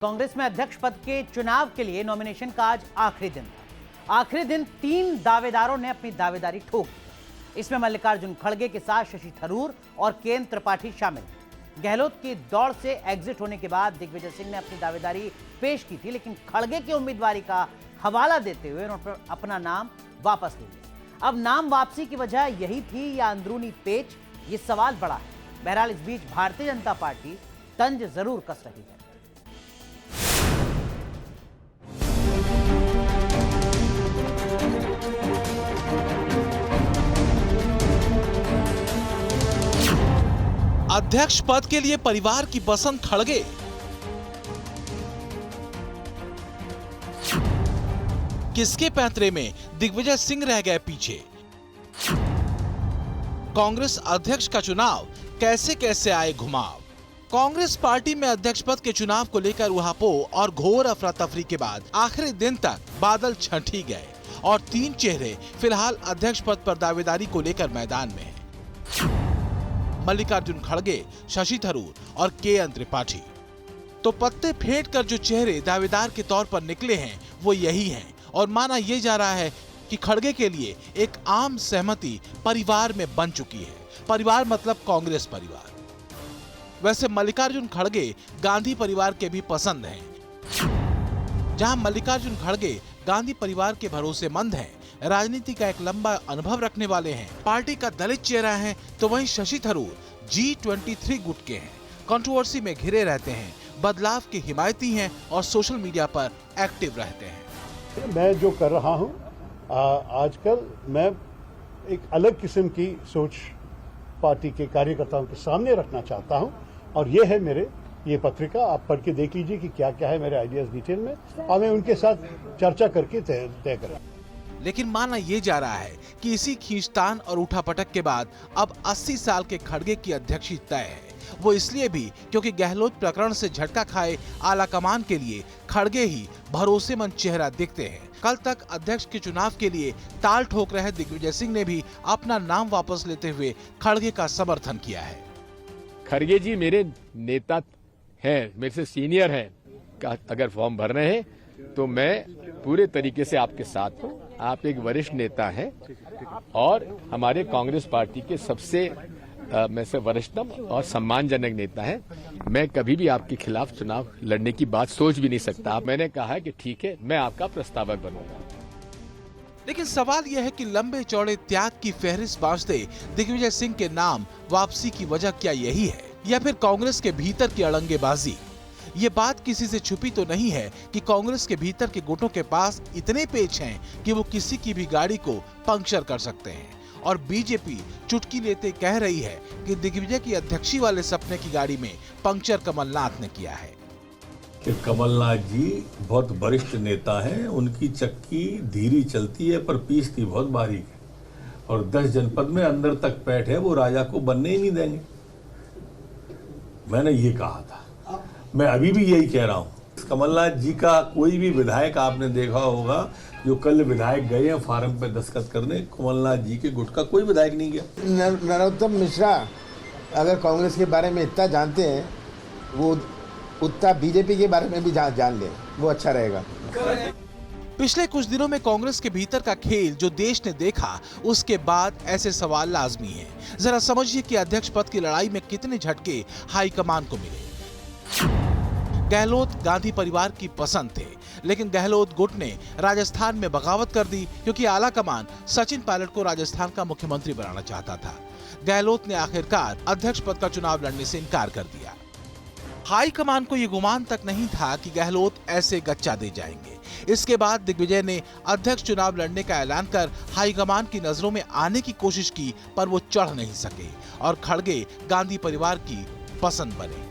कांग्रेस में अध्यक्ष पद के चुनाव के लिए नॉमिनेशन का आज आखिरी दिन था। आखिरी दिन 3 दावेदारों ने अपनी दावेदारी ठोक दी। इसमें मल्लिकार्जुन खड़गे के साथ शशि थरूर और के त्रिपाठी शामिल हैं। गहलोत की दौड़ से एग्जिट होने के बाद दिग्विजय सिंह ने अपनी दावेदारी पेश की थी, लेकिन खड़गे की उम्मीदवारी का हवाला देते हुए उन्होंने अपना नाम वापस ले लिया। अब नाम वापसी की वजह यही थी या अंदरूनी पेच, ये सवाल बड़ा है। बहरहाल इस बीच भारतीय जनता पार्टी तंज जरूर कस रही है। अध्यक्ष पद के लिए परिवार की पसंद खड़गे। किसके पैंतरे में दिग्विजय सिंह रह गए पीछे? कांग्रेस अध्यक्ष का चुनाव कैसे कैसे आए घुमाव। कांग्रेस पार्टी में अध्यक्ष पद के चुनाव को लेकर उहापोह और घोर अफरा तफरी के बाद आखिरी दिन तक बादल छंट ही गए और 3 चेहरे फिलहाल अध्यक्ष पद पर दावेदारी को लेकर मैदान में हैं। मल्लिकार्जुन खड़गे, शशि थरूर और के त्रिपाठी। तो पत्ते फेंट कर जो चेहरे दावेदार के तौर पर निकले हैं वो यही हैं और माना यह जा रहा है कि खड़गे के लिए एक आम सहमति परिवार में बन चुकी है। परिवार मतलब कांग्रेस परिवार। वैसे मल्लिकार्जुन खड़गे गांधी परिवार के भी पसंद हैं। जहां मल्लिकार्जुन खड़गे गांधी परिवार के भरोसेमंद हैं, राजनीति का एक लंबा अनुभव रखने वाले हैं, पार्टी का दलित चेहरा है, तो वहीं शशि थरूर G23 गुट के हैं, कंट्रोवर्सी में घिरे रहते हैं, बदलाव के हिमायती हैं और सोशल मीडिया पर एक्टिव रहते हैं। मैं जो कर रहा हूं आजकल, मैं एक अलग किस्म की सोच पार्टी के कार्यकर्ताओं के सामने रखना चाहता हूं और ये है ये पत्रिका, आप पढ़ के देख लीजिए कि क्या क्या है मेरे आइडियाज डिटेल में और मैं उनके साथ चर्चा करके तय करूं। लेकिन माना यह जा रहा है कि इसी खींचतान और उठापटक के बाद अब 80 साल के खड़गे की अध्यक्षी तय है। वो इसलिए भी क्योंकि गहलोत प्रकरण से झटका खाए आलाकमान के लिए खड़गे ही भरोसेमंद चेहरा दिखते हैं। कल तक अध्यक्ष के चुनाव के लिए ताल ठोक रहे दिग्विजय सिंह ने भी अपना नाम वापस लेते हुए खड़गे का समर्थन किया है। खड़गे जी मेरे नेता हैं, मेरे से सीनियर हैं। अगर फॉर्म भर रहे हैं तो मैं पूरे तरीके से आपके साथ हूं। आप एक वरिष्ठ नेता हैं और हमारे कांग्रेस पार्टी के सबसे में से वरिष्ठतम और सम्मानजनक नेता हैं। मैं कभी भी आपके खिलाफ चुनाव लड़ने की बात सोच भी नहीं सकता। मैंने कहा है कि ठीक है, मैं आपका प्रस्तावक बनूंगा। लेकिन सवाल यह है कि लंबे चौड़े त्याग की फहरिस्त बांटते दिग्विजय सिंह के नाम वापसी की वजह क्या यही है या फिर कांग्रेस के भीतर की अड़ंगेबाजी? ये बात किसी से छुपी तो नहीं है कि कांग्रेस के भीतर के गुटों के पास इतने पेच हैं कि वो किसी की भी गाड़ी को पंक्चर कर सकते हैं और बीजेपी चुटकी लेते कह रही है कि दिग्विजय की अध्यक्षी वाले सपने की गाड़ी में पंक्चर कमलनाथ ने किया है। कि कमलनाथ जी बहुत वरिष्ठ नेता हैं, उनकी चक्की धीरे चलती है पर पीसती बहुत बारीक है और 10 जनपद में अंदर तक पैठ है, वो राजा को बनने ही नहीं देंगे। मैंने ये कहा था, मैं अभी भी यही कह रहा हूँ। कमलनाथ जी का कोई भी विधायक आपने देखा होगा जो कल विधायक गए हैं फार्म पे दस्तखत करने, कमलनाथ जी के गुट का कोई विधायक नहीं गया। नरोत्तम मिश्रा अगर कांग्रेस के बारे में इतना जानते हैं, वो उतना बीजेपी के बारे में भी जान ले, वो अच्छा रहेगा। पिछले कुछ दिनों में कांग्रेस के भीतर का खेल जो देश ने देखा, उसके बाद ऐसे सवाल लाजमी हैं। जरा समझिए कि अध्यक्ष पद की लड़ाई में कितने झटके हाईकमान को मिले। गहलोत गांधी परिवार की पसंद थे, लेकिन गहलोत गुट ने राजस्थान में बगावत कर दी क्योंकि आलाकमान सचिन पायलट को राजस्थान का मुख्यमंत्री बनाना चाहता था। गहलोत ने आखिरकार अध्यक्ष पद का चुनाव लड़ने से इनकार कर दिया। हाईकमान को यह गुमान तक नहीं था कि गहलोत ऐसे गच्चा दे जाएंगे। इसके बाद दिग्विजय ने अध्यक्ष चुनाव लड़ने का ऐलान कर हाईकमान की नजरों में आने की कोशिश की, पर वो चढ़ नहीं सके और खड़गे गांधी परिवार की पसंद बने।